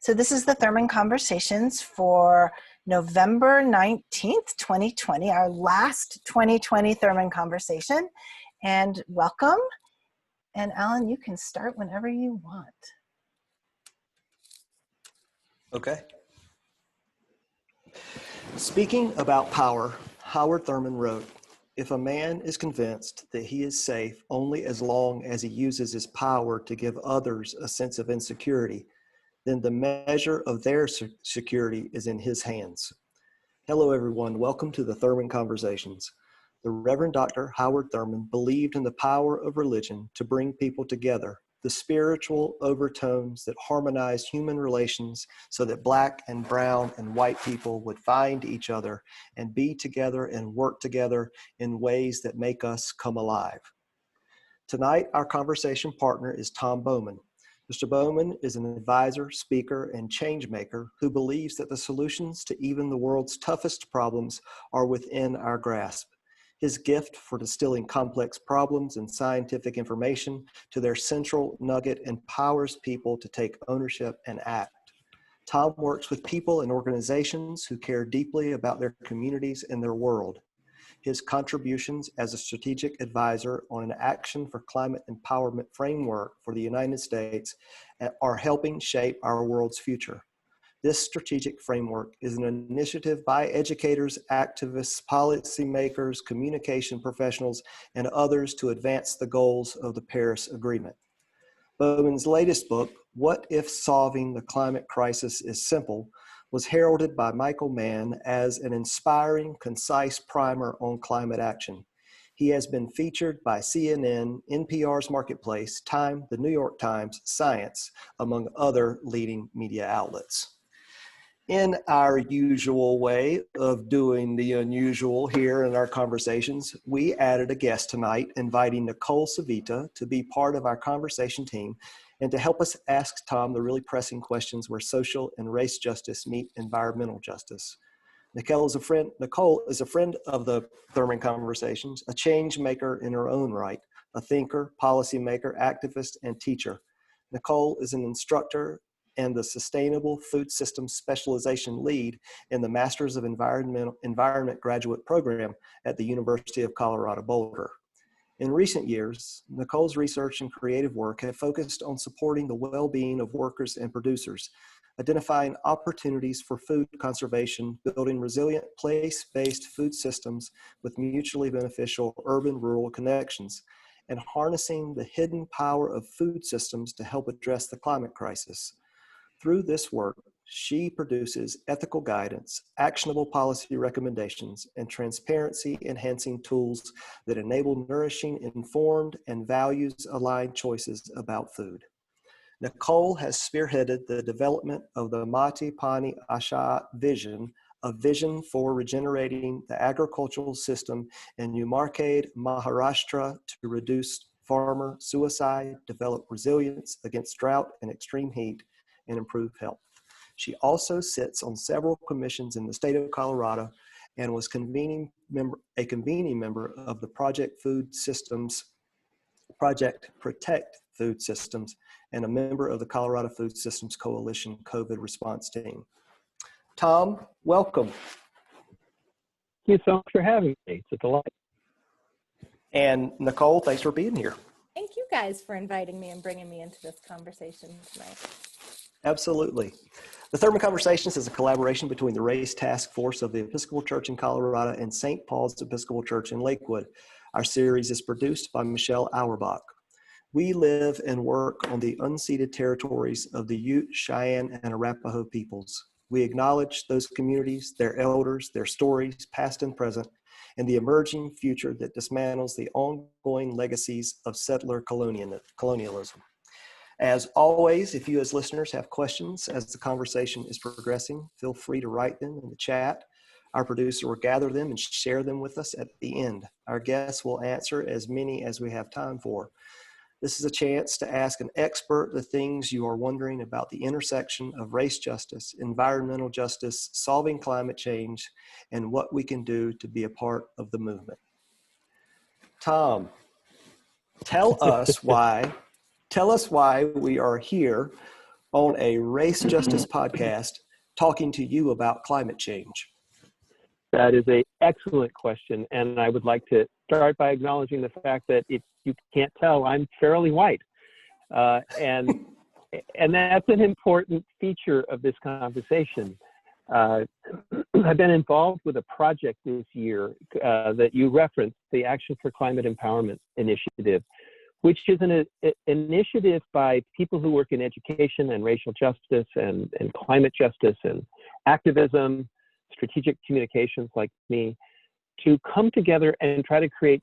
So this is the Thurman Conversations for November 19th, 2020, our last 2020 Thurman Conversation. And welcome. And Alan, you can start whenever you want. Okay. Speaking about power, Howard Thurman wrote, "If a man is convinced that he is safe only as long as he uses his power to give others a sense of insecurity, then the measure of their security is in his hands." Hello, everyone. Welcome to the Thurman Conversations. The Reverend Dr. Howard Thurman believed in the power of religion to bring people together, the spiritual overtones that harmonize human relations so that Black and brown and white people would find each other and be together and work together in ways that make us come alive. Tonight, our conversation partner is Tom Bowman. Mr. Bowman is an advisor, speaker, and change maker who believes that the solutions to even the world's toughest problems are within our grasp. His gift for distilling complex problems and scientific information to their central nugget empowers people to take ownership and act. Tom works with people and organizations who care deeply about their communities and their world. His contributions as a strategic advisor on an Action for Climate Empowerment framework for the United States are helping shape our world's future. This strategic framework is an initiative by educators, activists, policymakers, communication professionals, and others to advance the goals of the Paris Agreement. Bowman's latest book, What If Solving the Climate Crisis is Simple, was heralded by Michael Mann as an inspiring, concise primer on climate action. He has been featured by CNN, NPR's Marketplace, Time, the New York Times, Science, among other leading media outlets. In our usual way of doing the unusual here in our conversations, we added a guest tonight, inviting Nicole Civita to be part of our conversation team and to help us ask Tom the really pressing questions where social and race justice meet environmental justice. Nicole is a friend of the Thurman Conversations, a change maker in her own right, a thinker, policymaker, activist, and teacher. Nicole is an instructor and the Sustainable Food Systems Specialization Lead in the Masters of Environment graduate program at the University of Colorado Boulder. In recent years, Nicole's research and creative work have focused on supporting the well-being of workers and producers, identifying opportunities for food conservation, building resilient place-based food systems with mutually beneficial urban-rural connections, and harnessing the hidden power of food systems to help address the climate crisis. Through this work, she produces ethical guidance, actionable policy recommendations, and transparency-enhancing tools that enable nourishing, informed, and values-aligned choices about food. Nicole has spearheaded the development of the Mati Pani Asha vision, a vision for regenerating the agricultural system in Umarkhed, Maharashtra, to reduce farmer suicide, develop resilience against drought and extreme heat, and improve health. She also sits on several commissions in the state of Colorado and was a convening member of the Project Protect Food Systems, and a member of the Colorado Food Systems Coalition COVID response team. Tom, welcome. Thank you so much for having me. It's a delight. And Nicole, thanks for being here. Thank you guys for inviting me and bringing me into this conversation tonight. Absolutely. The Thurman Conversations is a collaboration between the Race Task Force of the Episcopal Church in Colorado and St. Paul's Episcopal Church in Lakewood. Our series is produced by Michelle Auerbach. We live and work on the unceded territories of the Ute, Cheyenne, and Arapaho peoples. We acknowledge those communities, their elders, their stories, past and present, and the emerging future that dismantles the ongoing legacies of settler colonialism. As always, if you as listeners have questions as the conversation is progressing, feel free to write them in the chat. Our producer will gather them and share them with us at the end. Our guests will answer as many as we have time for. This is a chance to ask an expert the things you are wondering about the intersection of race justice, environmental justice, solving climate change, and what we can do to be a part of the movement. Tom, tell us why we are here on a race justice podcast talking to you about climate change? That is an excellent question. And I would like to start by acknowledging the fact that if you can't tell, I'm fairly white. And that's an important feature of this conversation. I've been involved with a project this year that you referenced, the Action for Climate Empowerment Initiative, which is an initiative by people who work in education and racial justice and climate justice and activism, strategic communications like me, to come together and try to create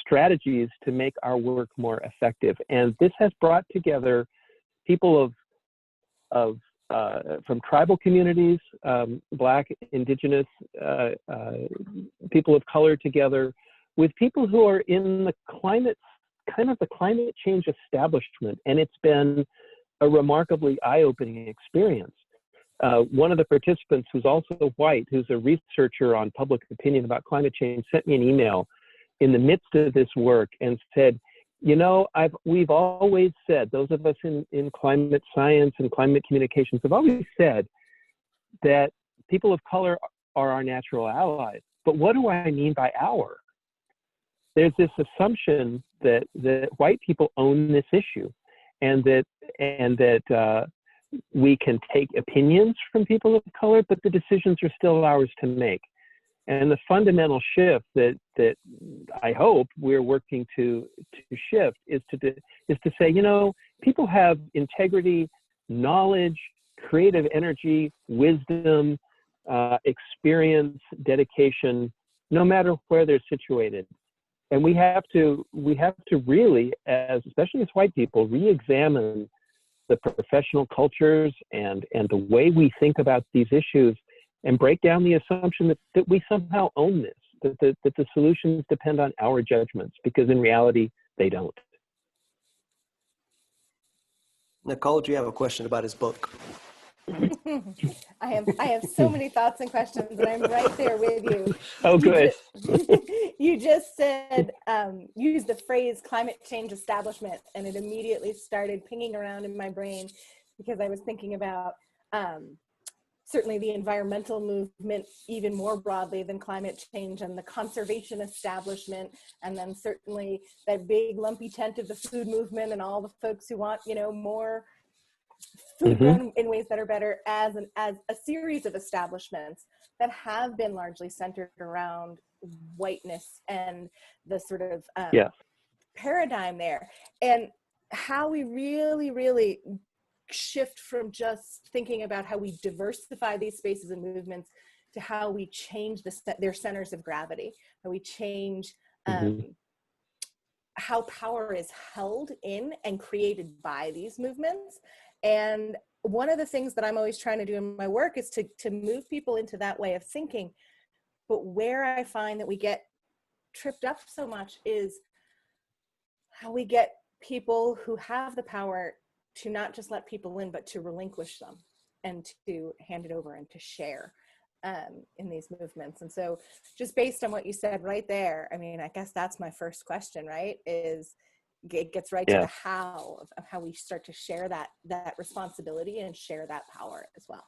strategies to make our work more effective. And this has brought together people from tribal communities, Black, Indigenous, people of color together, with people who are in the climate change establishment. And it's been a remarkably eye-opening experience. One of the participants, who's also white, who's a researcher on public opinion about climate change, sent me an email in the midst of this work and said, you know, we've always said, those of us in climate science and climate communications have always said that people of color are our natural allies. But what do I mean by our? There's this assumption that white people own this issue, and that we can take opinions from people of color, but the decisions are still ours to make. And the fundamental shift that I hope we're working to shift is to say, you know, people have integrity, knowledge, creative energy, wisdom, experience, dedication, no matter where they're situated. And we have to really, especially as white people, re-examine the professional cultures and the way we think about these issues, and break down the assumption that we somehow own this, that the solutions depend on our judgments, because in reality, they don't. Nicole, do you have a question about his book? I have so many thoughts and questions, and I'm right there with you. Oh, good. You just said, use the phrase climate change establishment, and it immediately started pinging around in my brain, because I was thinking about certainly the environmental movement even more broadly than climate change, and the conservation establishment, and then certainly that big lumpy tent of the food movement and all the folks who want, you know, more food grown in ways that are better, as a series of establishments that have been largely centered around whiteness and the sort of paradigm there, and how we really shift from just thinking about how we diversify these spaces and movements to how we change their centers of gravity, how we change how power is held in and created by these movements. And one of the things that I'm always trying to do in my work is to move people into that way of thinking. But where I find that we get tripped up so much is how we get people who have the power to not just let people in, but to relinquish them and to hand it over and to share in these movements. And so just based on what you said right there, I mean, I guess that's my first question, right? Is it gets right to the how of how we start to share that responsibility and share that power as well.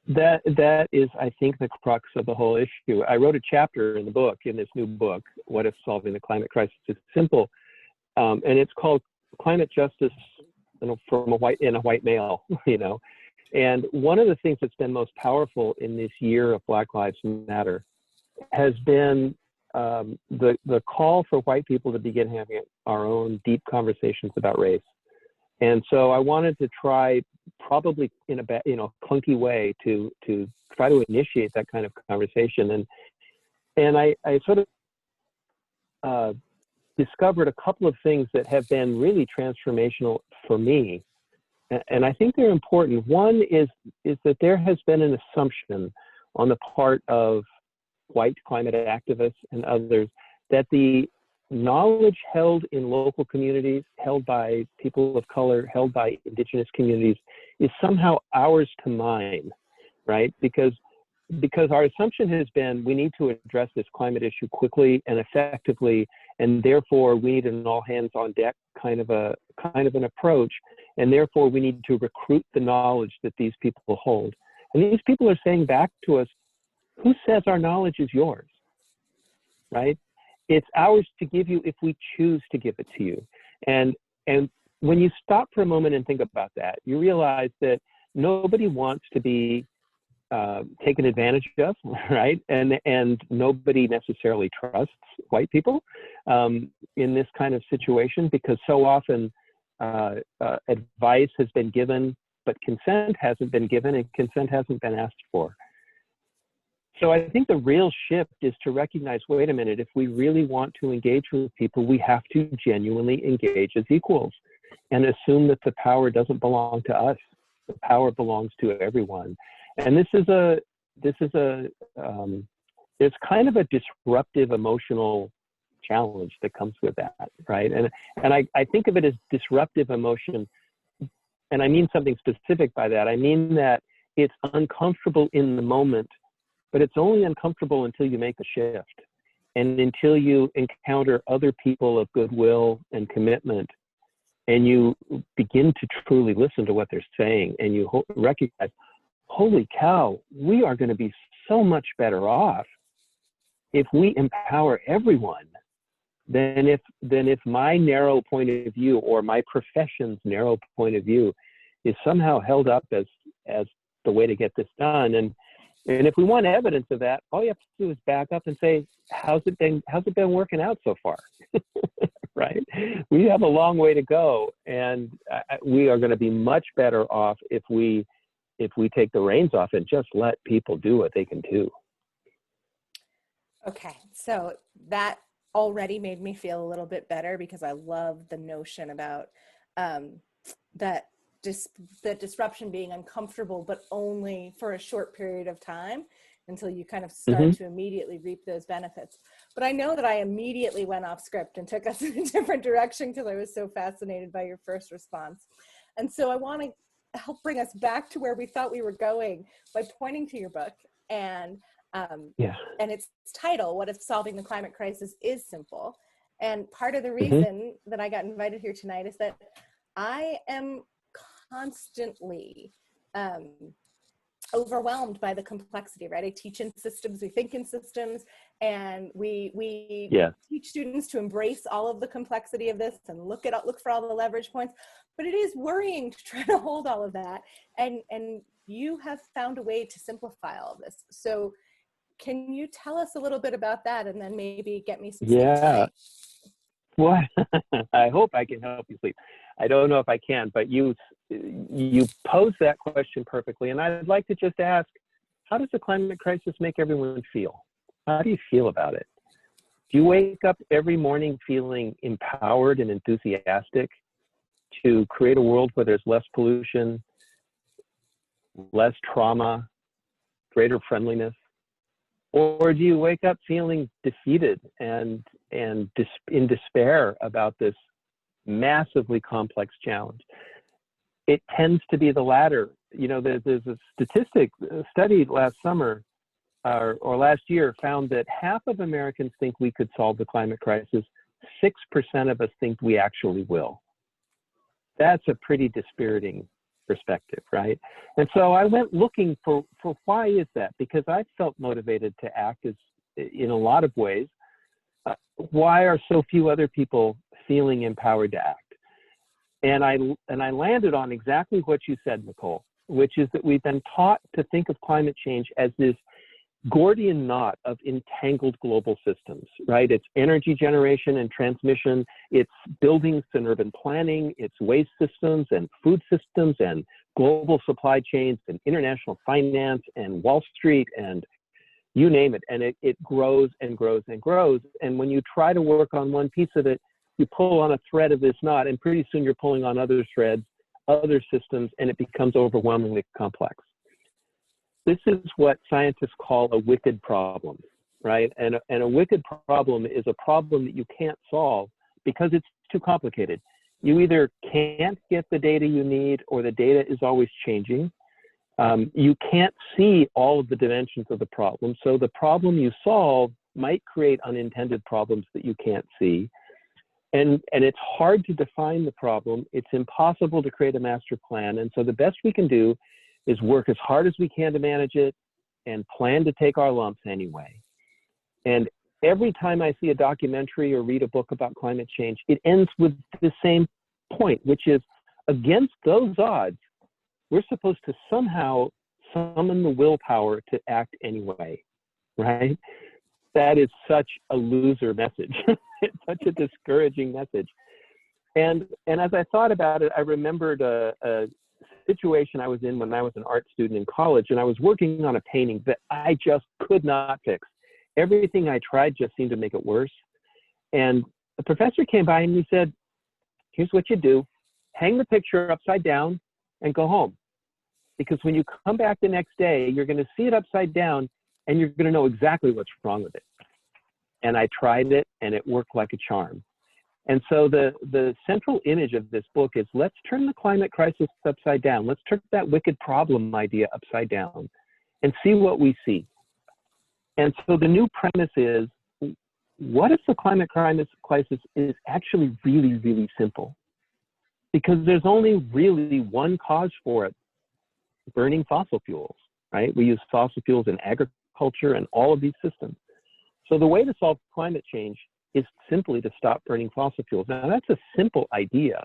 That is, I think, the crux of the whole issue. I wrote a chapter in the book, in this new book, What If Solving the Climate Crisis is Simple? And it's called Climate Justice, you know, from a white male, you know. And one of the things that's been most powerful in this year of Black Lives Matter has been the call for white people to begin having our own deep conversations about race. And so I wanted to try, probably in a clunky way, to try to initiate that kind of conversation. And I sort of discovered a couple of things that have been really transformational for me. And I think they're important. One is that there has been an assumption on the part of white climate activists and others that the knowledge held in local communities, held by people of color, held by indigenous communities, is somehow ours to mine, right? Because our assumption has been we need to address this climate issue quickly and effectively, and therefore we need an all hands on deck kind of an approach. And therefore, we need to recruit the knowledge that these people hold. And these people are saying back to us, who says our knowledge is yours, right? It's ours to give you if we choose to give it to you. And when you stop for a moment and think about that, you realize that nobody wants to be taken advantage of, right? And nobody necessarily trusts white people in this kind of situation, because so often advice has been given, but consent hasn't been given and consent hasn't been asked for. So I think the real shift is to recognize, wait a minute, if we really want to engage with people, we have to genuinely engage as equals and assume that the power doesn't belong to us. The power belongs to everyone. And it's kind of a disruptive emotional challenge that comes with that, right? And I think of it as disruptive emotion, and I mean something specific by that. I mean that it's uncomfortable in the moment, but it's only uncomfortable until you make the shift and until you encounter other people of goodwill and commitment, and you begin to truly listen to what they're saying, and you recognize, holy cow, we are going to be so much better off if we empower everyone than if my narrow point of view or my profession's narrow point of view is somehow held up as the way to get this done. And if we want evidence of that, all you have to do is back up and say, how's it been working out so far? Right? We have a long way to go, and we are going to be much better off if we take the reins off and just let people do what they can do. Okay, so that already made me feel a little bit better, because I love the notion about that disruption being uncomfortable, but only for a short period of time until you kind of start to immediately reap those benefits. But I know that I immediately went off script and took us in a different direction because I was so fascinated by your first response. And so I want to help bring us back to where we thought we were going by pointing to your book and its title, What If Solving the Climate Crisis Is Simple? And part of the reason that I got invited here tonight is that I am constantly overwhelmed by the complexity, right? I teach in systems, we think in systems, and we teach students to embrace all of the complexity of this and look for all the leverage points. But it is worrying to try to hold all of that. And you have found a way to simplify all of this. So can you tell us a little bit about that, and then maybe get me some sleep tonight? Well, I hope I can help you sleep. I don't know if I can, but you posed that question perfectly. And I'd like to just ask, how does the climate crisis make everyone feel? How do you feel about it? Do you wake up every morning feeling empowered and enthusiastic to create a world where there's less pollution, less trauma, greater friendliness? Or do you wake up feeling defeated and in despair about this massively complex challenge? It tends to be the latter. You know, there's a study last summer or last year found that half of Americans think we could solve the climate crisis. 6% of us think we actually will. That's a pretty dispiriting perspective, right? And so I went looking for why is that? Because I felt motivated to act in a lot of ways. Why are so few other people feeling empowered to act? And I landed on exactly what you said, Nicole, which is that we've been taught to think of climate change as this Gordian knot of entangled global systems, right? It's energy generation and transmission, it's buildings and urban planning, it's waste systems and food systems and global supply chains and international finance and Wall Street and you name it. And it grows and grows and grows. And when you try to work on one piece of it, you pull on a thread of this knot, and pretty soon you're pulling on other threads, other systems, and it becomes overwhelmingly complex. This is what scientists call a wicked problem, right? And a wicked problem is a problem that you can't solve because it's too complicated. You either can't get the data you need, or the data is always changing. You can't see all of the dimensions of the problem. So the problem you solve might create unintended problems that you can't see. And it's hard to define the problem. It's impossible to create a master plan. And so the best we can do is work as hard as we can to manage it and plan to take our lumps anyway. And every time I see a documentary or read a book about climate change, it ends with the same point, which is against those odds, we're supposed to somehow summon the willpower to act anyway, right? That is such a loser message. It's such a discouraging message. And as I thought about it, I remembered a situation I was in when I was an art student in college, and I was working on a painting that I just could not fix. Everything I tried just seemed to make it worse. And the professor came by and he said, here's what you do. Hang the picture upside down and go home. Because when you come back the next day, you're going to see it upside down and you're going to know exactly what's wrong with it. And I tried it and it worked like a charm. And so the central image of this book is, let's turn the climate crisis upside down. Let's turn that wicked problem idea upside down and see what we see. And so the new premise is, what if the climate crisis is actually really, really simple? Because there's only really one cause for it: burning fossil fuels, right? We use fossil fuels in agriculture and all of these systems. So the way to solve climate change is simply to stop burning fossil fuels. Now that's a simple idea.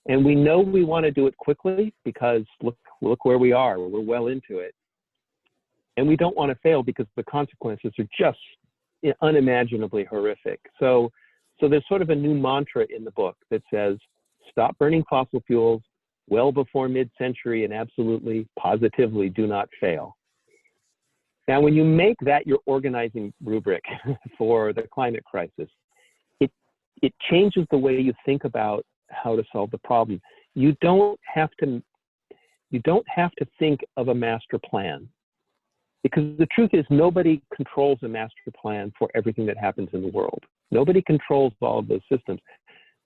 And we know we want to do it quickly because look where we are, we're well into it. And we don't want to fail because the consequences are just unimaginably horrific. So there's sort of a new mantra in the book that says, stop burning fossil fuels well before mid-century and absolutely, positively do not fail. Now, when you make that your organizing rubric for the climate crisis, it changes the way you think about how to solve the problem. You don't have to think of a master plan, because the truth is nobody controls a master plan for everything that happens in the world. Nobody controls all of those systems.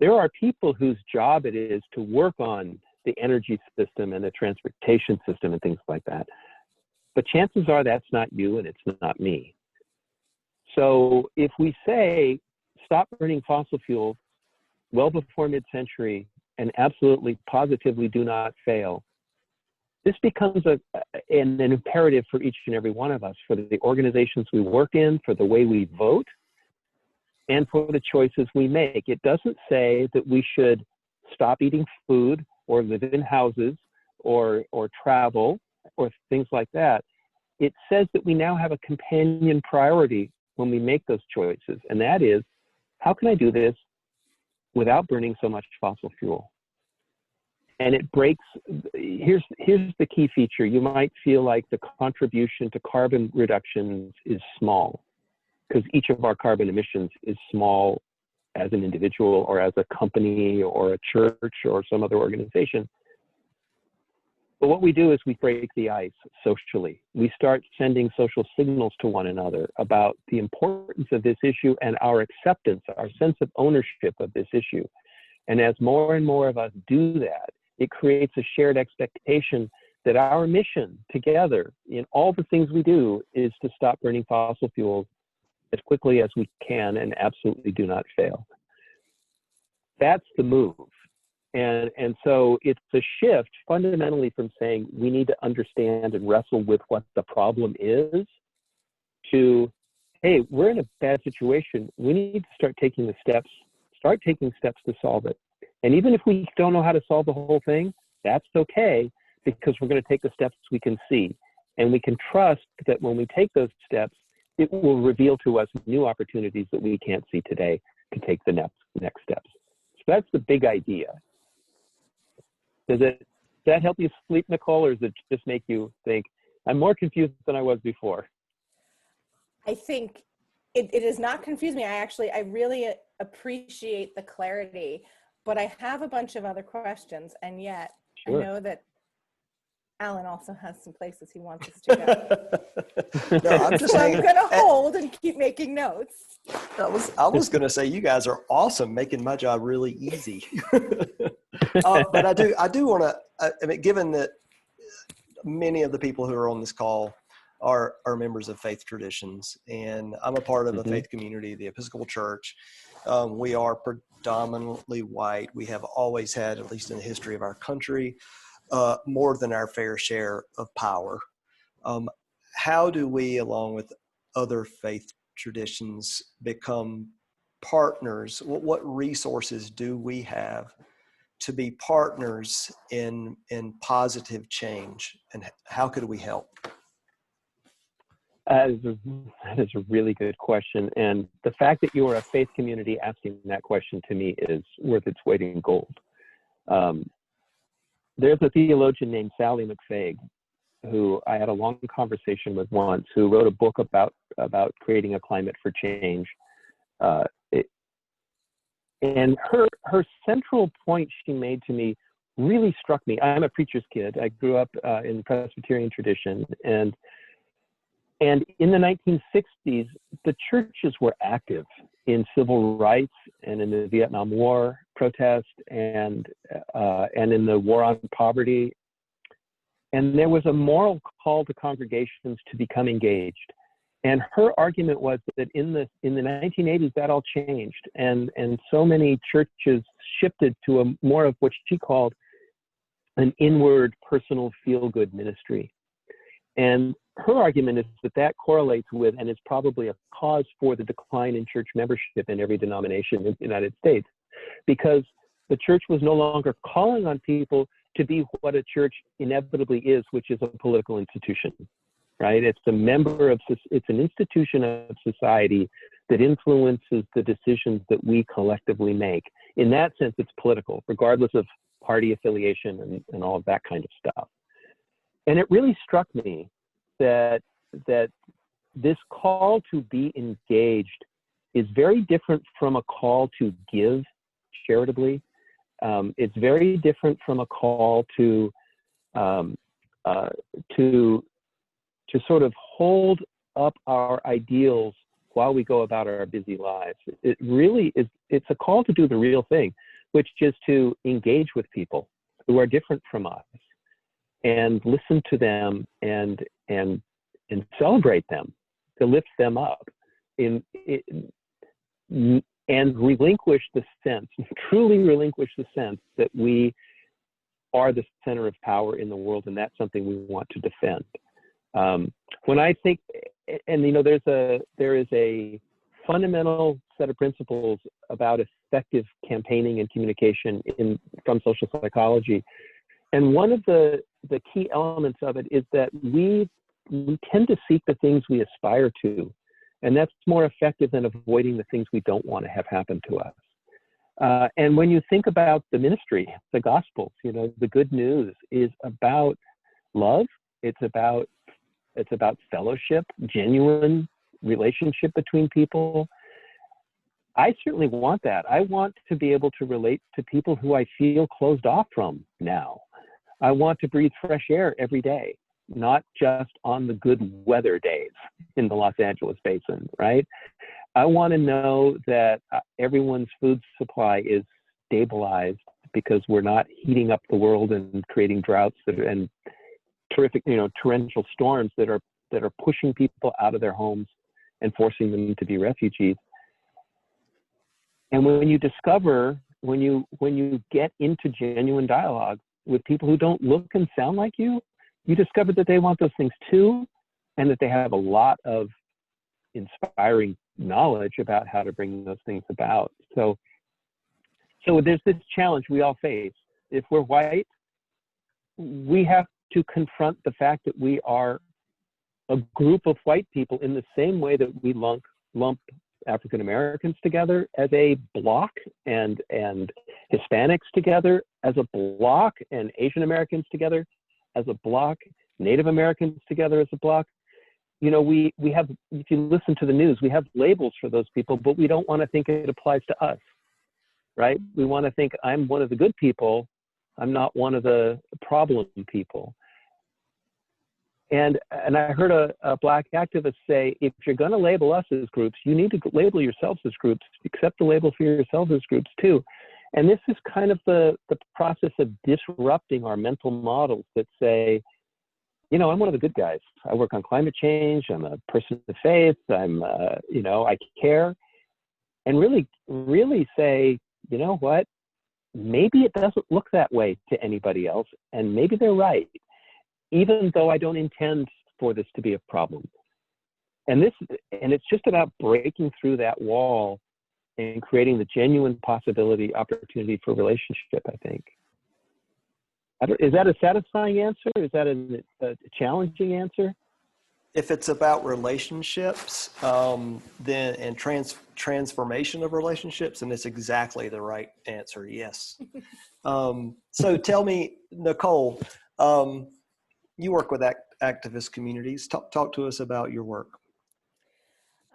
There are people whose job it is to work on the energy system and the transportation system and things like that. But chances are that's not you and it's not me. So if we say, stop burning fossil fuels well before mid-century and absolutely, positively do not fail, this becomes an imperative for each and every one of us, for the organizations we work in, for the way we vote, and for the choices we make. It doesn't say that we should stop eating food or live in houses or travel or things like that. It says that we now have a companion priority when we make those choices, and that is, how can I do this without burning so much fossil fuel? And it breaks, here's the key feature. You might feel like the contribution to carbon reductions is small, because each of our carbon emissions is small as an individual or as a company or a church or some other organization. But what we do is we break the ice socially. We start sending social signals to one another about the importance of this issue and our acceptance, our sense of ownership of this issue. And as more and more of us do that, it creates a shared expectation that our mission together in all the things we do is to stop burning fossil fuels as quickly as we can and absolutely do not fail. That's the move. And so it's a shift fundamentally from saying we need to understand and wrestle with what the problem is to, hey, we're in a bad situation. We need to start taking steps to solve it. And even if we don't know how to solve the whole thing, that's okay, because we're going to take the steps we can see. And we can trust that when we take those steps, it will reveal to us new opportunities that we can't see today to take the next steps. So that's the big idea. Does that help you sleep, Nicole, or does it just make you think, I'm more confused than I was before? I think it does not confuse me. I really appreciate the clarity, but I have a bunch of other questions, and yet sure. I know that Alan also has some places he wants us to go. No, I'm just I'm going to hold and keep making notes. I was going to say, you guys are awesome, making my job really easy. But I do want to, I mean, given that many of the people who are on this call are members of faith traditions, and I'm a part of a faith community, the Episcopal Church, We are predominantly white. We have always had, at least in the history of our country, more than our fair share of power. How do we, along with other faith traditions, become partners? What resources do we have to be partners in positive change, and how could we help? That is a really good question. And the fact that you are a faith community asking that question to me is worth its weight in gold. There's a theologian named Sally McFaig, who I had a long conversation with once, who wrote a book about creating a climate for change. And her central point she made to me really struck me. I'm a preacher's kid. I grew up in the Presbyterian tradition, and in the 1960s, the churches were active in civil rights and in the Vietnam War protest and in the war on poverty. And there was a moral call to congregations to become engaged. And her argument was that in the 1980s, that all changed. And so many churches shifted to a more of what she called an inward personal feel-good ministry. And her argument is that correlates with and is probably a cause for the decline in church membership in every denomination in the United States, because the church was no longer calling on people to be what a church inevitably is, which is a political institution, right? It's it's an institution of society that influences the decisions that we collectively make. In that sense, it's political, regardless of party affiliation and all of that kind of stuff. And it really struck me that this call to be engaged is very different from a call to give charitably. It's very different from a call to sort of hold up our ideals while we go about our busy lives. It really is. It's a call to do the real thing, which is to engage with people who are different from us and listen to them and celebrate them, to lift them up, and relinquish the sense, truly relinquish the sense that we are the center of power in the world, and that's something we want to defend. When I think, and there is a fundamental set of principles about effective campaigning and communication from social psychology, and one of the key elements of it is that we tend to seek the things we aspire to, and that's more effective than avoiding the things we don't want to have happen to us. And when you think about the ministry, the Gospels, the good news is about love. It's about fellowship, genuine relationship between people. I certainly want that. I want to be able to relate to people who I feel closed off from now. I want to breathe fresh air every day, not just on the good weather days in the Los Angeles basin, right? I want to know that everyone's food supply is stabilized because we're not heating up the world and creating droughts and terrific, torrential storms that are pushing people out of their homes and forcing them to be refugees. And when you get into genuine dialogue with people who don't look and sound like you, you discover that they want those things too, and that they have a lot of inspiring knowledge about how to bring those things about. So there's this challenge we all face. If we're white, we have to confront the fact that we are a group of white people in the same way that we lump African Americans together as a block and Hispanics together as a block and Asian Americans together as a block, Native Americans together as a block. We have, if you listen to the news, we have labels for those people, but we don't want to think it applies to us, right? We want to think I'm one of the good people. I'm not one of the problem people. And I heard a Black activist say, if you're going to label us as groups, you need to label yourselves as groups, accept the label for yourselves as groups too. And this is kind of the process of disrupting our mental models that say, I'm one of the good guys. I work on climate change. I'm a person of faith. I care. and really say, you know what, maybe it doesn't look that way to anybody else, and maybe they're right, even though I don't intend for this to be a problem. And it's just about breaking through that wall and creating the genuine opportunity for relationship, I think. Is that a satisfying answer? Is that a challenging answer? If it's about relationships, then and transformation of relationships, and it's exactly the right answer. Yes. So tell me, Nicole, you work with activist communities. Talk to us about your work.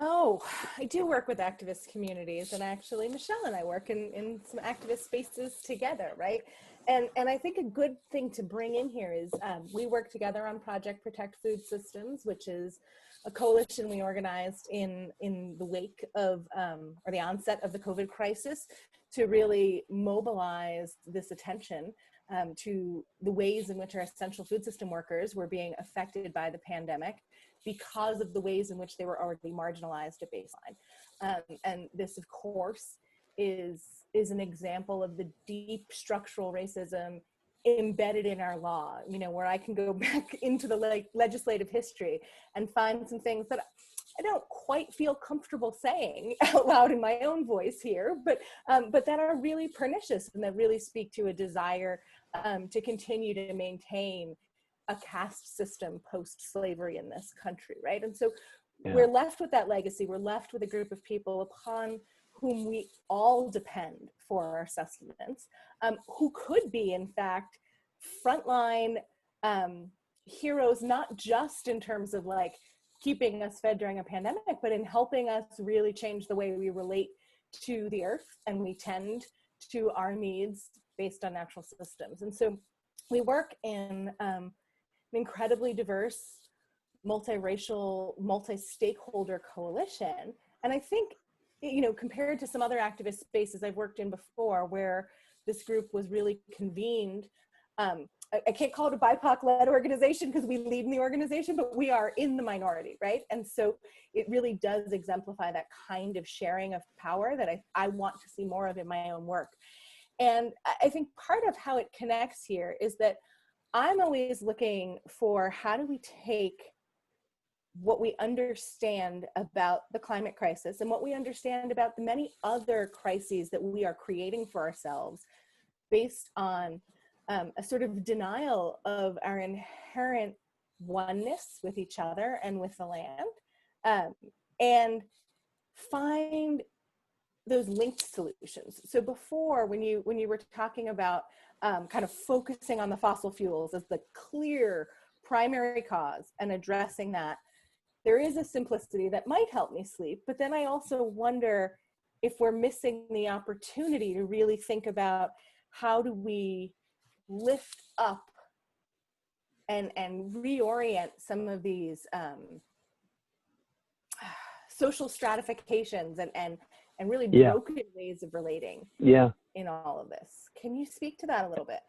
Oh, I do work with activist communities, and actually Michelle and I work in some activist spaces together, right? And I think a good thing to bring in here is we work together on Project Protect Food Systems, which is a coalition we organized in the wake of, or the onset of the COVID crisis, to really mobilize this attention to the ways in which our essential food system workers were being affected by the pandemic, because of the ways in which they were already marginalized at baseline. And this, of course, is an example of the deep structural racism embedded in our law, you know, where I can go back into the legislative history and find some things that I don't quite feel comfortable saying out loud in my own voice here, but that are really pernicious and that really speak to a desire to continue to maintain a caste system post-slavery in this country, right? And so we're left with that legacy. We're left with a group of people upon whom we all depend for our sustenance, who could be, in fact, frontline heroes, not just in terms of like keeping us fed during a pandemic, but in helping us really change the way we relate to the earth and we tend to our needs based on natural systems. And so we work in an incredibly diverse, multiracial, multi-stakeholder coalition. And I think, you know, compared to some other activist spaces I've worked in before, where this group was really convened, I can't call it a BIPOC-led organization because we lead in the organization, but we are in the minority, right? And so it really does exemplify that kind of sharing of power that I want to see more of in my own work. And I think part of how it connects here is that I'm always looking for, how do we take what we understand about the climate crisis and what we understand about the many other crises that we are creating for ourselves based on a sort of denial of our inherent oneness with each other and with the land, and find those linked solutions. So before, when you were talking about kind of focusing on the fossil fuels as the clear primary cause and addressing that, there is a simplicity that might help me sleep, but then I also wonder if we're missing the opportunity to really think about how do we lift up and reorient some of these social stratifications and really broken ways of relating in all of this. Can you speak to that a little bit?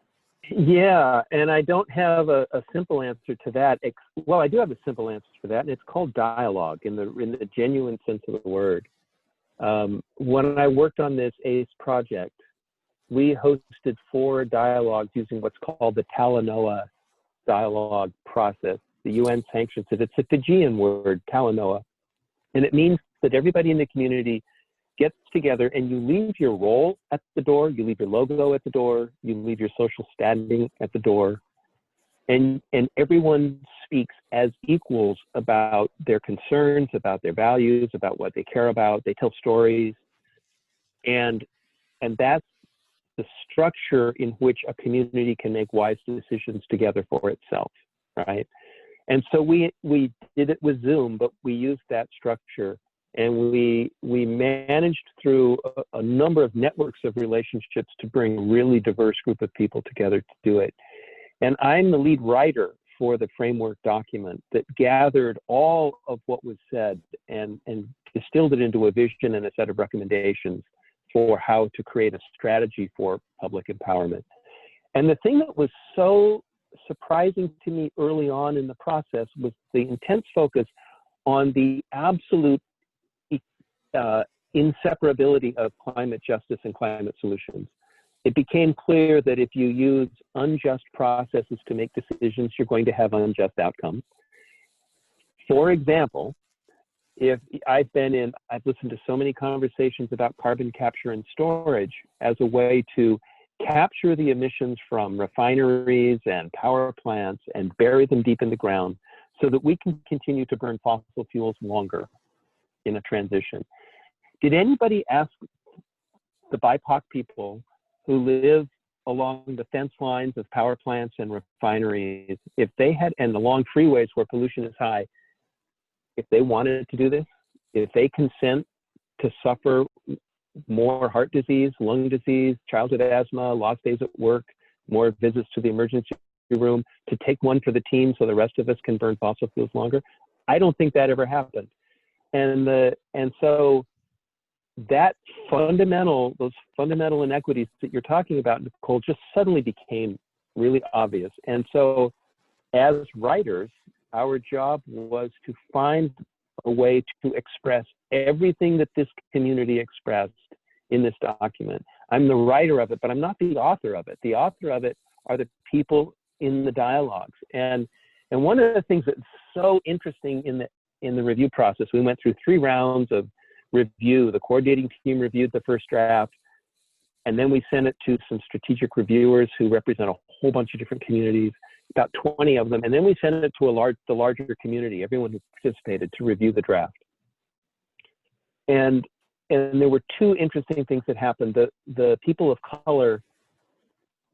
Yeah, and I don't have a simple answer to that. Well, I do have a simple answer for that, and it's called dialogue in the genuine sense of the word. When I worked on this ACE project, we hosted 4 dialogues using what's called the Talanoa dialogue process. The UN sanctions it. It's a Fijian word, Talanoa, and it means that everybody in the community gets together and you leave your role at the door, you leave your logo at the door, you leave your social standing at the door, and everyone speaks as equals about their concerns, about their values, about what they care about. They tell stories, and that's the structure in which a community can make wise decisions together for itself, right? And so we did it with Zoom, but we used that structure, and we managed through a number of networks of relationships to bring a really diverse group of people together to do it. And I'm the lead writer for the framework document that gathered all of what was said and distilled it into a vision and a set of recommendations for how to create a strategy for public empowerment. And the thing that was so surprising to me early on in the process was the intense focus on the absolute inseparability of climate justice and climate solutions. It became clear that if you use unjust processes to make decisions, you're going to have unjust outcomes. For example, if I've listened to so many conversations about carbon capture and storage as a way to capture the emissions from refineries and power plants and bury them deep in the ground so that we can continue to burn fossil fuels longer in a transition. Did anybody ask the BIPOC people who live along the fence lines of power plants and refineries, if they had, and along freeways where pollution is high, if they wanted to do this, if they consent to suffer more heart disease, lung disease, childhood asthma, lost days at work, more visits to the emergency room, to take one for the team so the rest of us can burn fossil fuels longer? I don't think that ever happened. And so that those fundamental inequities that you're talking about, Nicole, just suddenly became really obvious. And so as writers, our job was to find a way to express everything that this community expressed in this document. I'm the writer of it, but I'm not the author of it. The author of it are the people in the dialogues. And one of the things that's so interesting in the review process, we went through 3 rounds of review. The coordinating team reviewed the first draft, and then we sent it to some strategic reviewers who represent a whole bunch of different communities, about 20 of them, and then we sent it to the larger community, everyone who participated, to review the draft. And there were 2 interesting things that happened. The people of color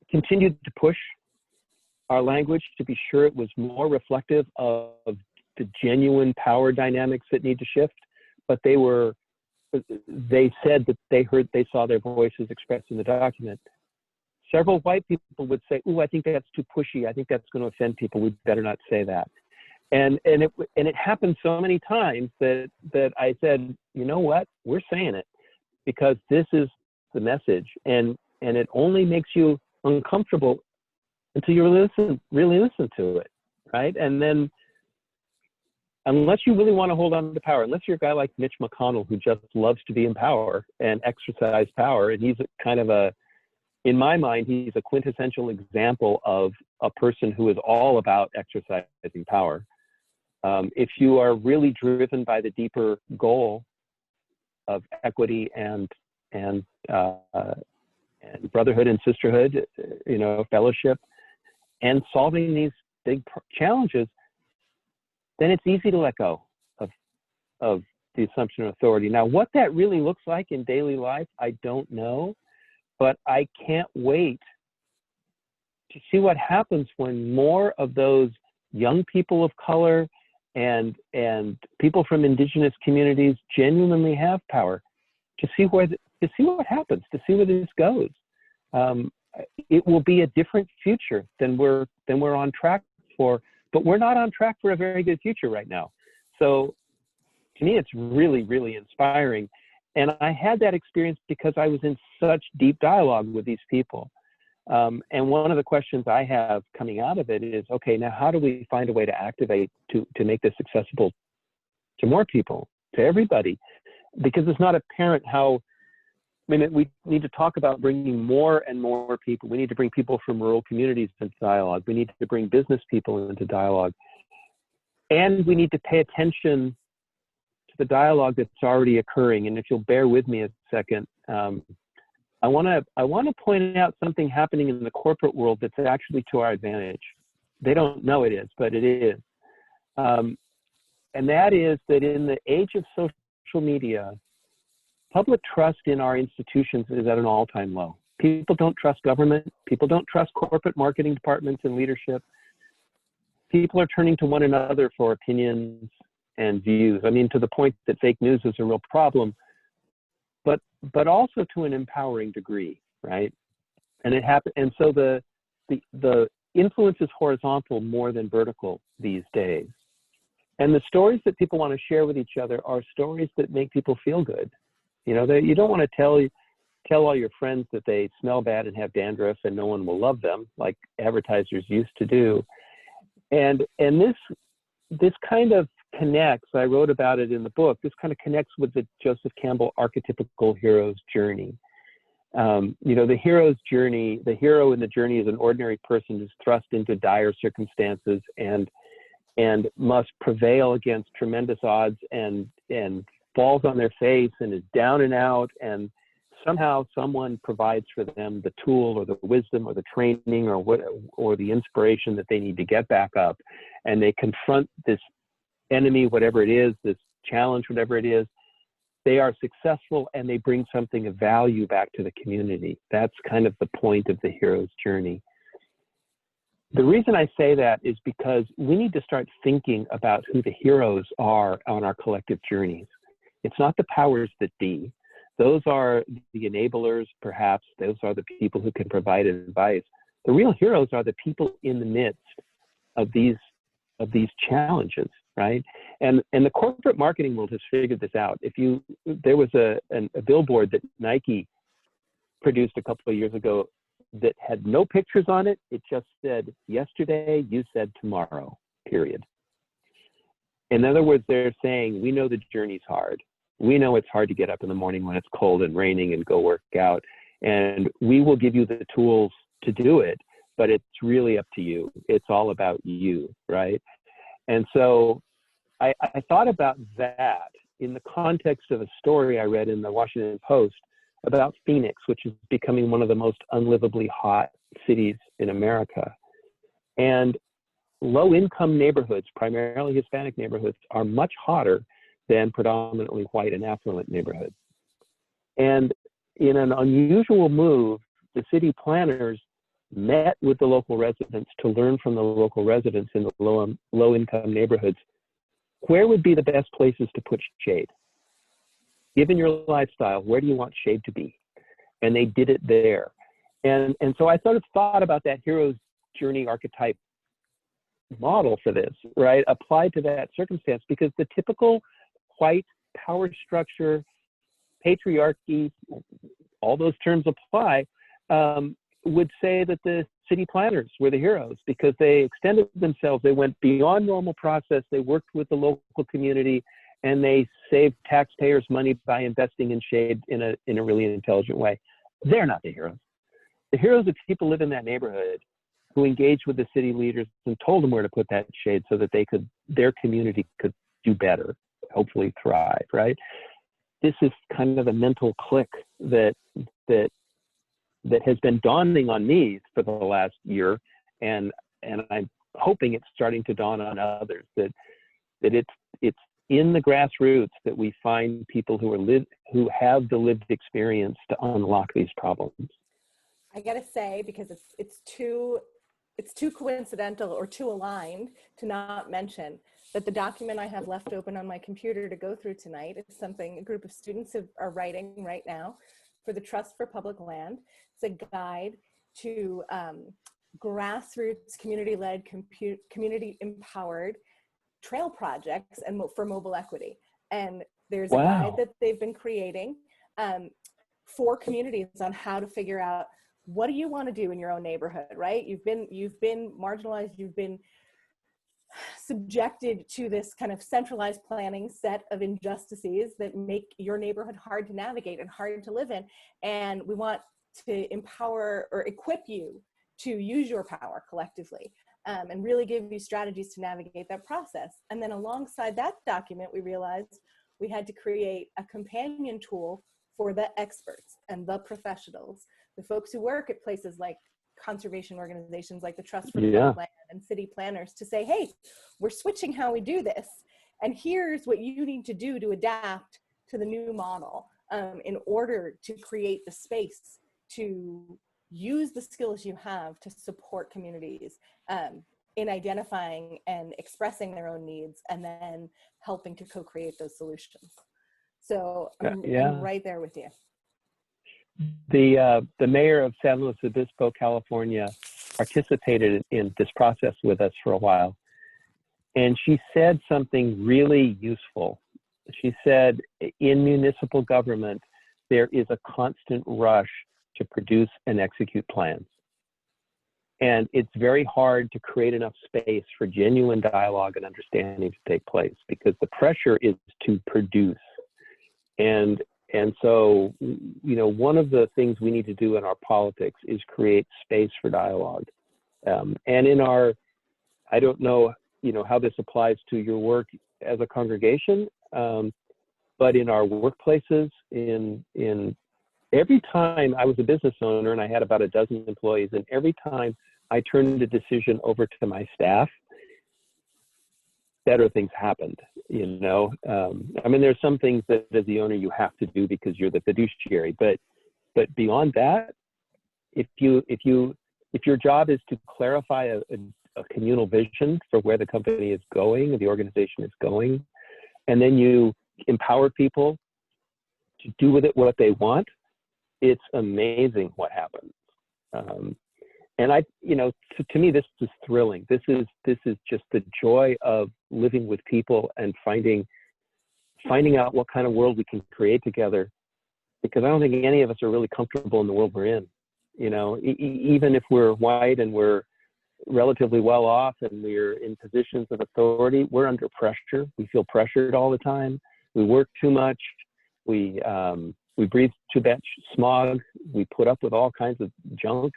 continued to push our language to be sure it was more reflective of the genuine power dynamics that need to shift, but they said that they saw their voices expressed in the document. Several white people would say, "Ooh, I think that's too pushy. I think that's going to offend people. We better not say that." And it happened so many times that I said, you know what? We're saying it because this is the message, and it only makes you uncomfortable until you really listen to it, right? And then, unless you really want to hold on to power, unless you're a guy like Mitch McConnell who just loves to be in power and exercise power, and he's kind of in my mind, he's a quintessential example of a person who is all about exercising power. If you are really driven by the deeper goal of equity and brotherhood and sisterhood, fellowship, and solving these big challenges, then it's easy to let go of the assumption of authority. Now, what that really looks like in daily life, I don't know, but I can't wait to see what happens when more of those young people of color and people from indigenous communities genuinely have power, to see what happens, to see where this goes. It will be a different future than we're on track for, but we're not on track for a very good future right now. So to me, it's really, really inspiring. And I had that experience because I was in such deep dialogue with these people. And one of the questions I have coming out of it is, okay, now how do we find a way to activate to make this accessible to more people, to everybody? Because it's not apparent how, we need to talk about bringing more and more people. We need to bring people from rural communities into dialogue. We need to bring business people into dialogue. And we need to pay attention to the dialogue that's already occurring. And if you'll bear with me a second, I want to point out something happening in the corporate world that's actually to our advantage. They don't know it is, but it is. And that is that in the age of social media, public trust in our institutions is at an all-time low. People don't trust government. People don't trust corporate marketing departments and leadership. People are turning to one another for opinions and views. To the point that fake news is a real problem, but also to an empowering degree, right? And it happened. And so the influence is horizontal more than vertical these days. And the stories that people want to share with each other are stories that make people feel good. You don't want to tell all your friends that they smell bad and have dandruff and no one will love them, like advertisers used to do. And this kind of connects, I wrote about it in the book, this kind of connects with the Joseph Campbell archetypical hero's journey. The hero's journey, the hero in the journey is an ordinary person who's thrust into dire circumstances and must prevail against tremendous odds and falls on their face and is down and out, and somehow someone provides for them the tool or the wisdom or the training or the inspiration that they need to get back up, and they confront this enemy, whatever it is, this challenge, whatever it is. They are successful and they bring something of value back to the community. That's kind of the point of the hero's journey. The reason I say that is because we need to start thinking about who the heroes are on our collective journeys. It's not the powers that be. Those are the enablers, perhaps. Those are the people who can provide advice. The real heroes are the people in the midst of these challenges, right? And the corporate marketing world has figured this out. There was a billboard that Nike produced a couple of years ago that had no pictures on it. It just said, yesterday you said tomorrow, period. In other words, they're saying, we know the journey's hard. We know it's hard to get up in the morning when it's cold and raining and go work out. And we will give you the tools to do it, but it's really up to you. It's all about you, right? And so I thought about that in the context of a story I read in the Washington Post about Phoenix, which is becoming one of the most unlivably hot cities in America. And low-income neighborhoods, primarily Hispanic neighborhoods, are much hotter than predominantly white and affluent neighborhoods. And in an unusual move, the city planners met with the local residents to learn from the local residents in the low-income neighborhoods, where would be the best places to put shade? Given your lifestyle, where do you want shade to be? And they did it there. And so I sort of thought about that hero's journey archetype model for this, right? Applied to that circumstance, because the typical white power structure, patriarchy, all those terms apply, would say that the city planners were the heroes because they extended themselves. They went beyond normal process. They worked with the local community, and they saved taxpayers' money by investing in shade in a really intelligent way. They're not the heroes. The heroes are people who live in that neighborhood who engaged with the city leaders and told them where to put that shade so that their community could do better, hopefully thrive, right? This is kind of a mental click that has been dawning on me for the last year, and I'm hoping it's starting to dawn on others that it's in the grassroots that we find people who have the lived experience to unlock these problems. I gotta say, because it's too coincidental or too aligned to not mention that the document I have left open on my computer to go through tonight is something a group of students are writing right now for the Trust for Public Land. It's a guide to grassroots, community-led, community-empowered trail projects and for mobile equity. And there's a guide that they've been creating for communities on how to figure out, what do you want to do in your own neighborhood, right? You've been marginalized, you've been subjected to this kind of centralized planning set of injustices that make your neighborhood hard to navigate and hard to live in. And we want to empower or equip you to use your power collectively and really give you strategies to navigate that process. And then alongside that document, we realized we had to create a companion tool for the experts and the professionals, the folks who work at places like conservation organizations like the Trust for Public Land and city planners, to say, hey, we're switching how we do this. And here's what you need to do to adapt to the new model in order to create the space to use the skills you have to support communities in identifying and expressing their own needs, and then helping to co-create those solutions. So I'm right there with you. The mayor of San Luis Obispo, California, participated in this process with us for a while. And she said something really useful. She said, in municipal government, there is a constant rush to produce and execute plans. And it's very hard to create enough space for genuine dialogue and understanding to take place because the pressure is to produce. And so, one of the things we need to do in our politics is create space for dialogue. And in our, I don't know, how this applies to your work as a congregation, but in our workplaces, in every time I was a business owner and I had about a dozen employees, and every time I turned a decision over to my staff, better things happened. There's some things that as the owner you have to do because you're the fiduciary, but beyond that, if your job is to clarify a communal vision for where the company is going, the organization is going, and then you empower people to do with it what they want, it's amazing what happens. To me, this is thrilling. This is just the joy of living with people and finding out what kind of world we can create together. Because I don't think any of us are really comfortable in the world we're in. Even if we're white and we're relatively well off and we're in positions of authority, we're under pressure. We feel pressured all the time. We work too much. We breathe too much smog. We put up with all kinds of junk.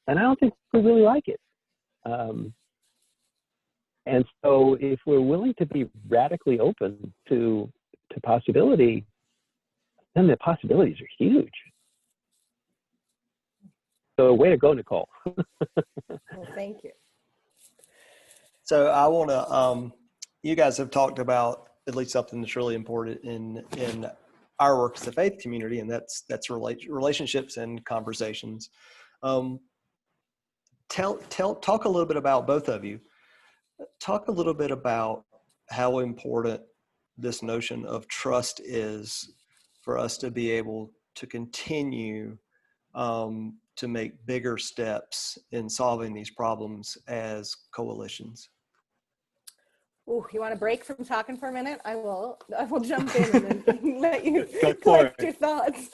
And I don't think we really like it. And so if we're willing to be radically open to possibility, then the possibilities are huge. So way to go, Nicole. Well, thank you. So I want to, you guys have talked about at least something that's really important in our work as a faith community, and that's relationships and conversations. Talk a little bit about, both of you, talk a little bit about how important this notion of trust is for us to be able to continue to make bigger steps in solving these problems as coalitions. Ooh, you want to break from talking for a minute? I will jump in and then let you collect your thoughts.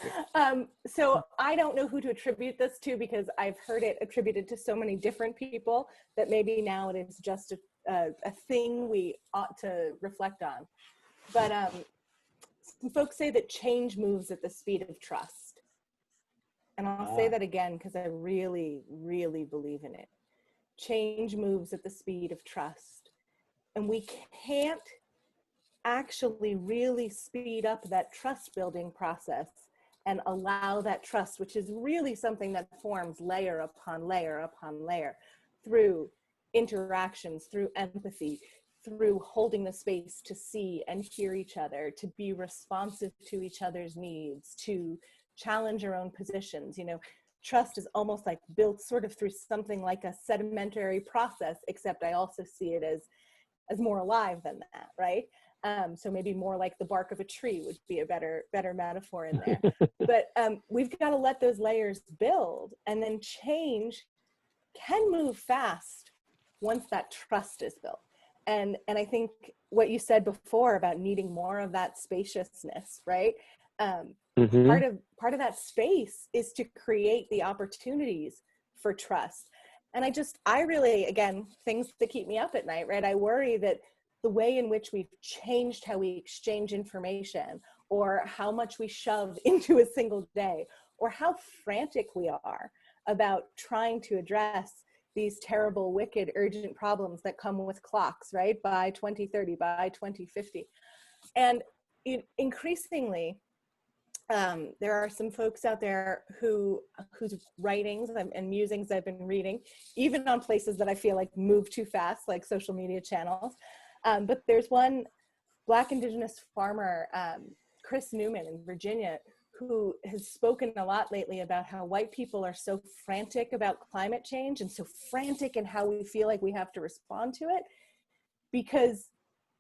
So I don't know who to attribute this to because I've heard it attributed to so many different people that maybe now it is just a thing we ought to reflect on. But some folks say that change moves at the speed of trust. And I'll say that again because I really, really believe in it. Change moves at the speed of trust. And we can't actually really speed up that trust building process and allow that trust, which is really something that forms layer upon layer upon layer through interactions, through empathy, through holding the space to see and hear each other, to be responsive to each other's needs, to challenge our own positions. Trust is almost like built sort of through something like a sedimentary process, except I also see it as more alive than that, right? So maybe more like the bark of a tree would be a better metaphor in there. But we've got to let those layers build, and then change can move fast once that trust is built. And I think what you said before about needing more of that spaciousness, right? Part of that space is to create the opportunities for trust. And I really, again, things that keep me up at night, right? I worry that the way in which we've changed how we exchange information, or how much we shove into a single day, or how frantic we are about trying to address these terrible, wicked, urgent problems that come with clocks, right? By 2030, by 2050. And increasingly, there are some folks out there whose writings and musings I've been reading, even on places that I feel like move too fast, like social media channels. But there's one Black Indigenous farmer, Chris Newman in Virginia, who has spoken a lot lately about how white people are so frantic about climate change and so frantic in how we feel like we have to respond to it, because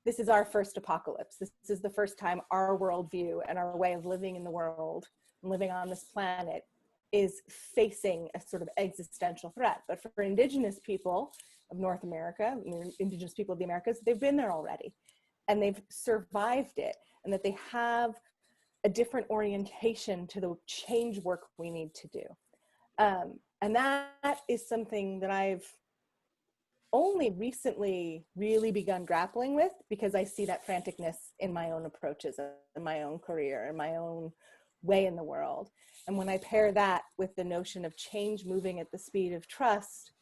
this is our first apocalypse. This is the first time our worldview and our way of living in the world and living on this planet is facing a sort of existential threat. But for Indigenous people of North America, Indigenous people of the Americas, they've been there already and they've survived it, and that they have a different orientation to the change work we need to do. And that is something that I've only recently really begun grappling with, because I see that franticness in my own approaches, in my own career, in my own way in the world. And when I pair that with the notion of change moving at the speed of trust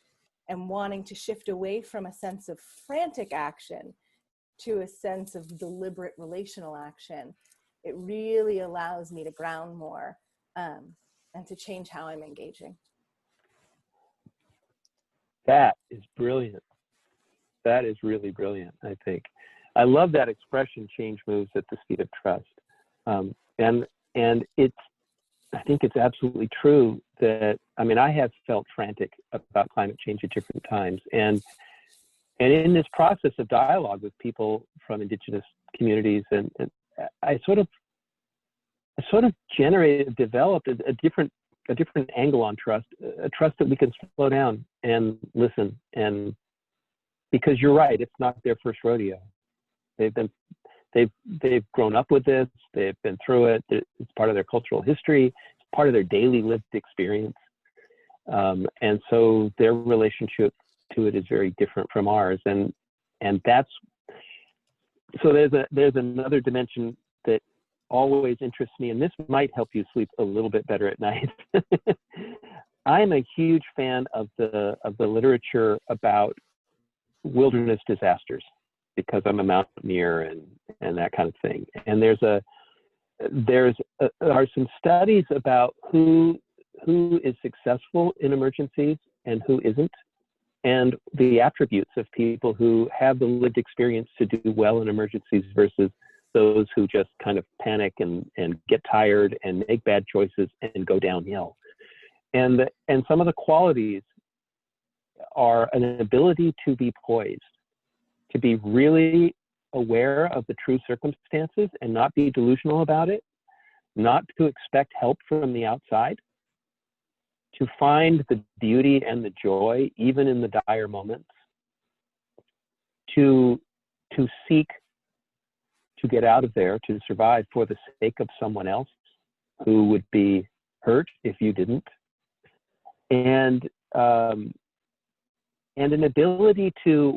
and wanting to shift away from a sense of frantic action to a sense of deliberate relational action, it really allows me to ground more, and to change how I'm engaging. That is brilliant. That is really brilliant, I think. I love that expression, change moves at the speed of trust. And it's, I think it's absolutely true that, I mean, I have felt frantic about climate change at different times. And in this process of dialogue with people from indigenous communities, and I sort of developed a different angle on trust, a trust that we can slow down and listen. And because you're right, it's not their first rodeo. They've grown up with this. They've been through it. It's part of their cultural history. It's part of their daily lived experience. And so their relationship to it is very different from ours. And that's, so there's another dimension that always interests me, and this might help you sleep a little bit better at night. I'm a huge fan of the literature about wilderness disasters, because I'm a mountaineer and that kind of thing. And there are some studies about who is successful in emergencies and who isn't, and the attributes of people who have the lived experience to do well in emergencies versus those who just kind of panic and get tired and make bad choices and go downhill. And some of the qualities are an ability to be poised, to be really aware of the true circumstances and not be delusional about it, not to expect help from the outside, to find the beauty and the joy even in the dire moments, to seek to get out of there, to survive for the sake of someone else who would be hurt if you didn't, and an ability to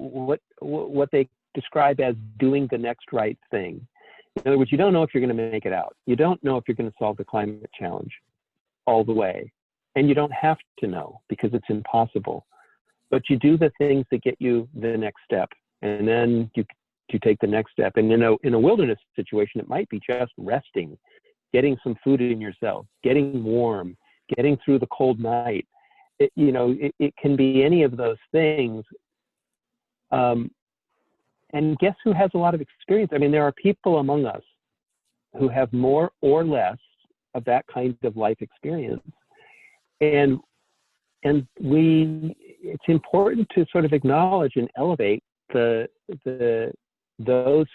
what they describe as doing the next right thing. In other words, you don't know if you're going to make it out. You don't know if you're going to solve the climate challenge all the way. And you don't have to know, because it's impossible. But you do the things that get you the next step. And then you take the next step. And in a wilderness situation, it might be just resting, getting some food in yourself, getting warm, getting through the cold night. It can be any of those things. And guess who has a lot of experience? I mean, there are people among us who have more or less of that kind of life experience. And it's important to sort of acknowledge and elevate those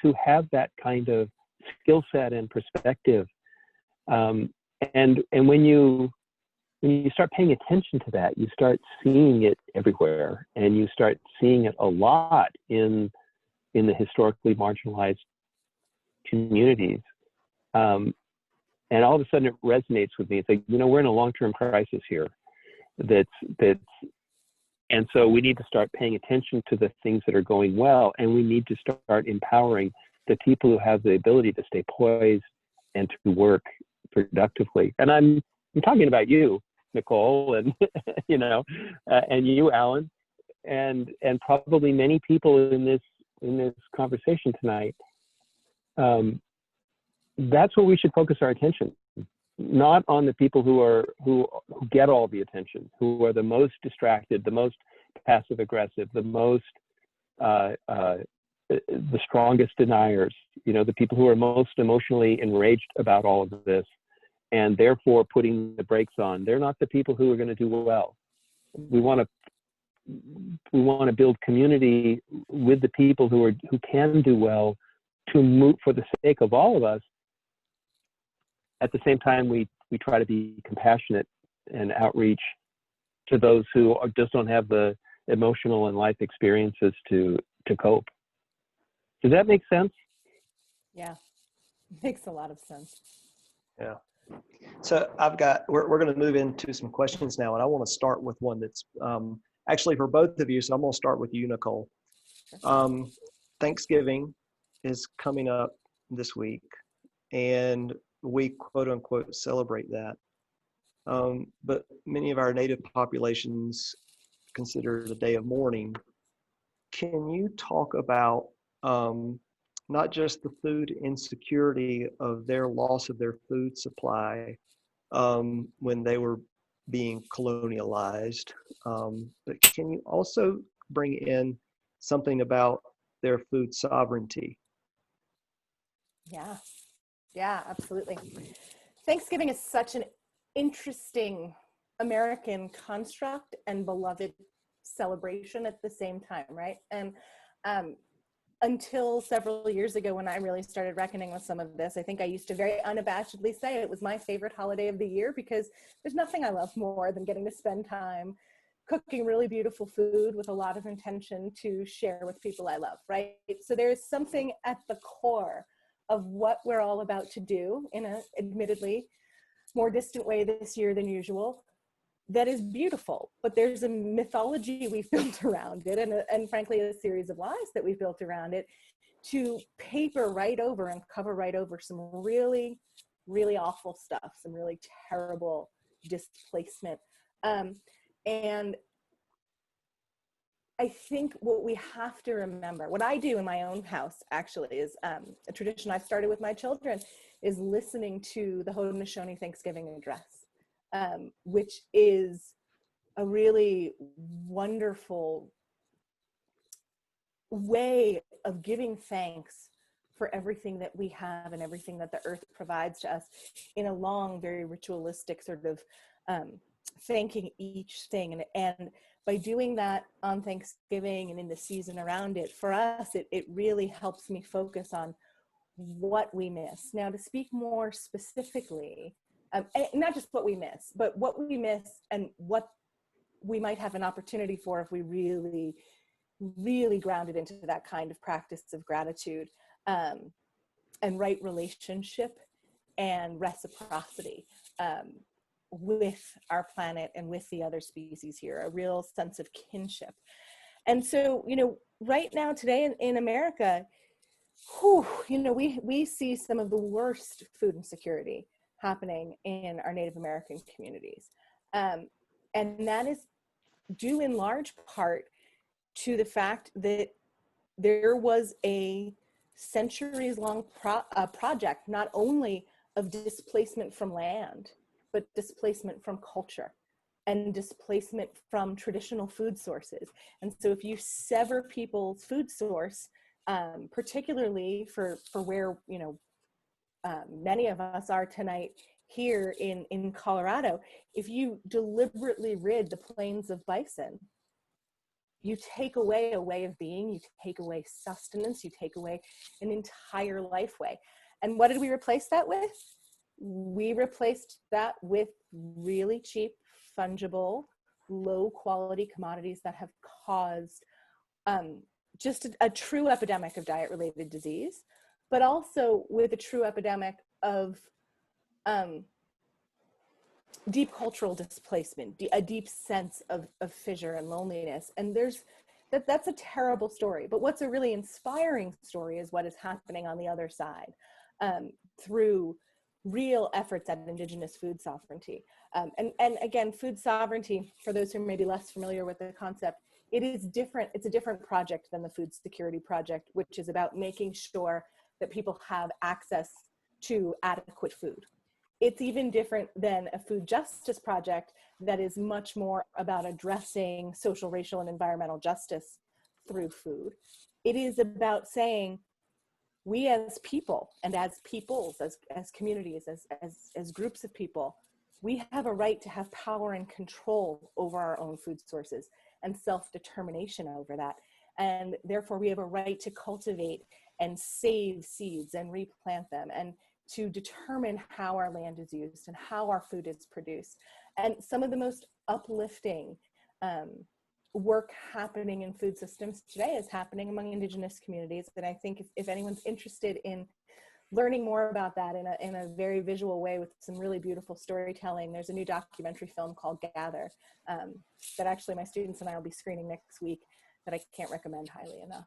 who have that kind of skill set and perspective. And when you start paying attention to that, you start seeing it everywhere, and you start seeing it a lot in the historically marginalized communities. And all of a sudden it resonates with me. It's like, we're in a long-term crisis here. And so we need to start paying attention to the things that are going well, and we need to start empowering the people who have the ability to stay poised and to work productively. And I'm talking about you, Nicole, and and you, Alan, and probably many people in this conversation tonight. That's where we should focus our attention, not on the people who get all the attention, who are the most distracted, the most passive aggressive, the most the strongest deniers, the people who are most emotionally enraged about all of this, and therefore putting the brakes on. They're not the people who are going to do well. We want to build community with the people who can do well, to move for the sake of all of us. At the same time, we try to be compassionate and outreach to those who just don't have the emotional and life experiences to cope. Does that make sense? Yeah, it makes a lot of sense. Yeah. So we're going to move into some questions now, and I want to start with one that's actually for both of you. So I'm going to start with you, Nicole. Um, Thanksgiving is coming up this week, and we quote unquote celebrate that. But many of our native populations consider it a day of mourning. Can you talk about not just the food insecurity of their loss of their food supply when they were being colonialized, but can you also bring in something about their food sovereignty? Yeah, yeah, absolutely. Thanksgiving is such an interesting American construct and beloved celebration at the same time, right? And um, until several years ago, when I really started reckoning with some of this, I think I used to very unabashedly say it was my favorite holiday of the year, because there's nothing I love more than getting to spend time cooking really beautiful food with a lot of intention to share with people I love, right? So there's something at the core of what we're all about to do in a admittedly more distant way this year than usual that is beautiful, but there's a mythology we've built around it, and frankly a series of lies that we've built around it to paper right over and cover right over some really, really awful stuff, some really terrible displacement. And I think what we have to remember, what I do in my own house actually is a tradition I've started with my children, is listening to the Haudenosaunee Thanksgiving address, which is a really wonderful way of giving thanks for everything that we have and everything that the earth provides to us in a long, very ritualistic sort of thanking each thing. And by doing that on Thanksgiving and in the season around it, for us, it really helps me focus on what we miss. Now, to speak more specifically, and not just what we miss, but what we miss and what we might have an opportunity for if we really, really grounded into that kind of practice of gratitude and right relationship and reciprocity with our planet and with the other species here, a real sense of kinship. And so, right now today in America, we see some of the worst food insecurity happening in our Native American communities. And that is due in large part to the fact that there was a centuries-long project, not only of displacement from land, but displacement from culture and displacement from traditional food sources. And so if you sever people's food source, particularly for where, many of us are tonight here in Colorado, if you deliberately rid the plains of bison, you take away a way of being, you take away sustenance, you take away an entire life way. And what did we replace that with? We replaced that with really cheap, fungible, low quality commodities that have caused just a true epidemic of diet related disease, but also with a true epidemic of deep cultural displacement, a deep sense of fissure and loneliness. And that's a terrible story. But what's a really inspiring story is what is happening on the other side through real efforts at Indigenous food sovereignty. And again, food sovereignty, for those who may be less familiar with the concept, it is different. It's a different project than the Food Security Project, which is about making sure that people have access to adequate food. It's even different than a food justice project that is much more about addressing social, racial, and environmental justice through food. It is about saying, we as people and as peoples, as communities, as groups of people, we have a right to have power and control over our own food sources and self-determination over that. And therefore we have a right to cultivate and save seeds and replant them, and to determine how our land is used and how our food is produced. And some of the most uplifting work happening in food systems today is happening among Indigenous communities. And I think if anyone's interested in learning more about that in a very visual way with some really beautiful storytelling. There's a new documentary film called Gather that actually my students and I will be screening next week that I can't recommend highly enough.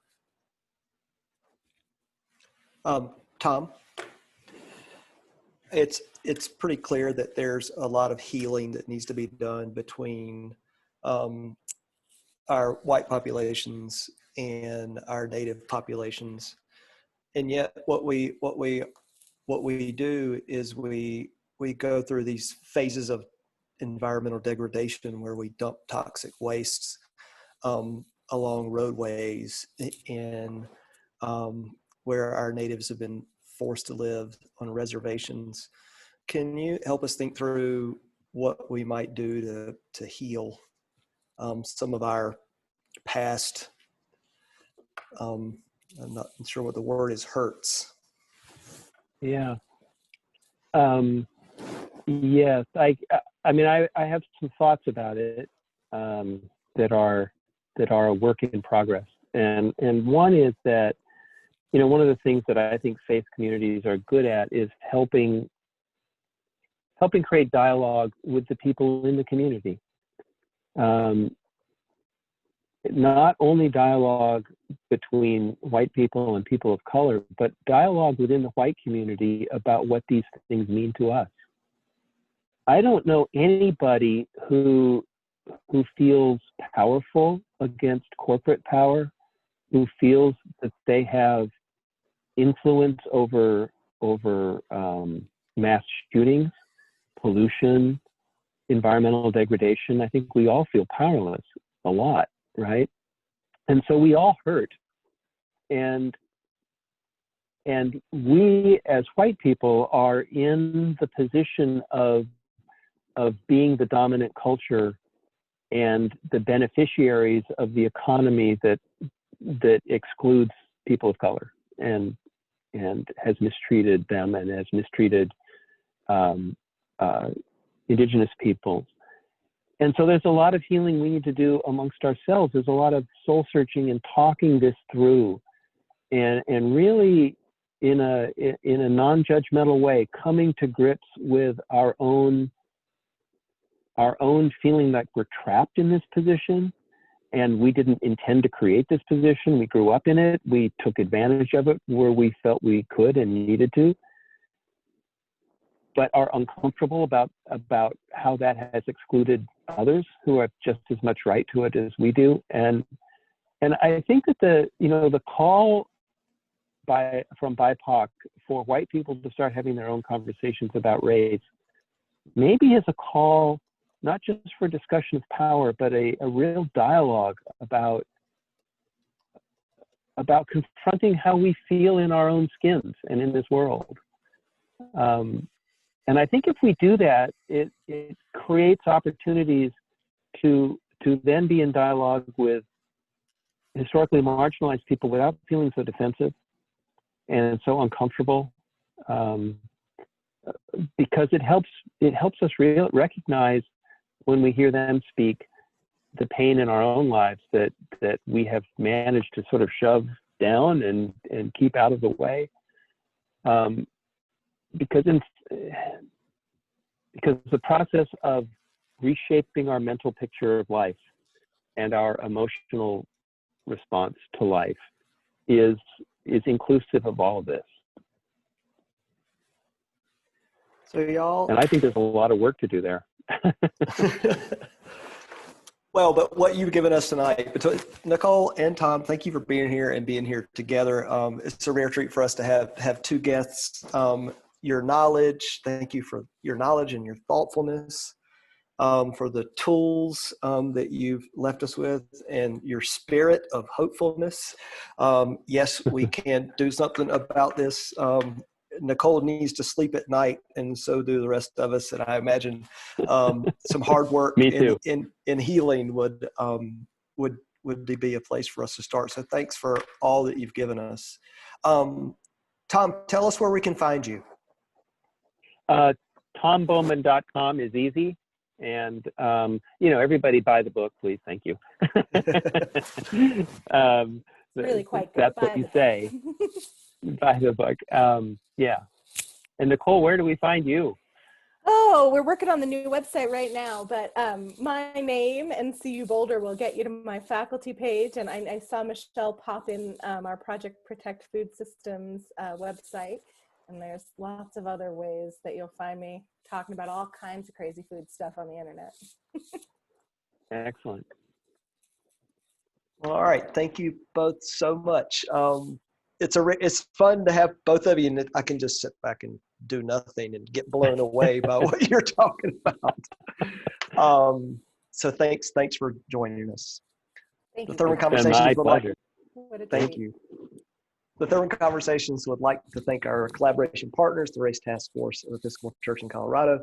Tom, it's pretty clear that there's a lot of healing that needs to be done between our white populations and our native populations, and yet what we do is we go through these phases of environmental degradation where we dump toxic wastes along roadways and where our natives have been forced to live on reservations. Can you help us think through what we might do to heal some of our past, I'm not sure what the word is, hurts? Yeah. Yes. I mean, I have some thoughts about it that are a work in progress. And one is that, you know, one of the things that I think faith communities are good at is helping create dialogue with the people in the community. Not only dialogue between white people and people of color, but dialogue within the white community about what these things mean to us. I don't know anybody who feels powerful against corporate power, who feels that they have influence over mass shootings, pollution, environmental degradation. I think we all feel powerless a lot, right? And so we all hurt. And we as white people are in the position of being the dominant culture and the beneficiaries of the economy that excludes people of color and has mistreated them and has mistreated indigenous peoples. And so there's a lot of healing we need to do amongst ourselves. There's a lot of soul searching and talking this through, and really in a non-judgmental way, coming to grips with our own feeling that we're trapped in this position, and we didn't intend to create this position. We grew up in it. We took advantage of it where we felt we could and needed to, but are uncomfortable about how that has excluded others who have just as much right to it as we do. And I think that the call from BIPOC for white people to start having their own conversations about race maybe is a call not just for discussion of power, but a real dialogue about confronting how we feel in our own skins and in this world. And I think if we do that, it creates opportunities to then be in dialogue with historically marginalized people without feeling so defensive and so uncomfortable, because it helps us recognize when we hear them speak the pain in our own lives that we have managed to sort of shove down and keep out of the way. Because the process of reshaping our mental picture of life and our emotional response to life is inclusive of all of this. So y'all, and I think there's a lot of work to do there. Well, but what you've given us tonight, between Nicole and Tom, thank you for being here and being here together. It's a rare treat for us to have two guests. Your knowledge, thank you for your knowledge and your thoughtfulness, for the tools that you've left us with, and your spirit of hopefulness. Yes, we can do something about this. Nicole needs to sleep at night, and so do the rest of us. And I imagine some hard work in healing would be a place for us to start. So thanks for all that you've given us. Tom, tell us where we can find you. TomBowman.com is easy. And, everybody buy the book, please. Thank you. Really quite good. That's what you say. Buy the book. Yeah. And Nicole, where do we find you? Oh, we're working on the new website right now, but my name and CU Boulder will get you to my faculty page. And I saw Michelle pop in our Project Protect Food Systems website. And there's lots of other ways that you'll find me talking about all kinds of crazy food stuff on the internet. Excellent. All right, thank you both so much. It's fun to have both of you, and I can just sit back and do nothing and get blown away by what you're talking about. So thanks for joining us. Thank The you. Thurman It's been Conversations my would like. pleasure. What a Thank treat. you. The Thurman Conversations would like to thank our collaboration partners, the Race Task Force of the Episcopal Church in Colorado,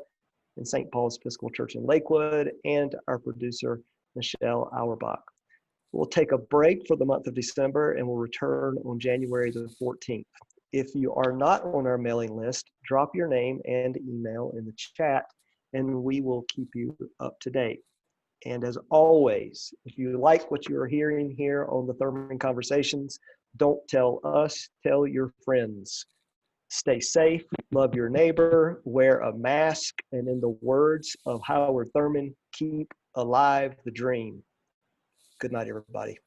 and St. Paul's Episcopal Church in Lakewood, and our producer, Michelle Auerbach. We'll take a break for the month of December and we'll return on January the 14th. If you are not on our mailing list, drop your name and email in the chat and we will keep you up to date. And as always, if you like what you are hearing here on the Thurman Conversations, don't tell us, tell your friends. Stay safe, love your neighbor, wear a mask, and in the words of Howard Thurman, keep alive the dream. Good night, everybody.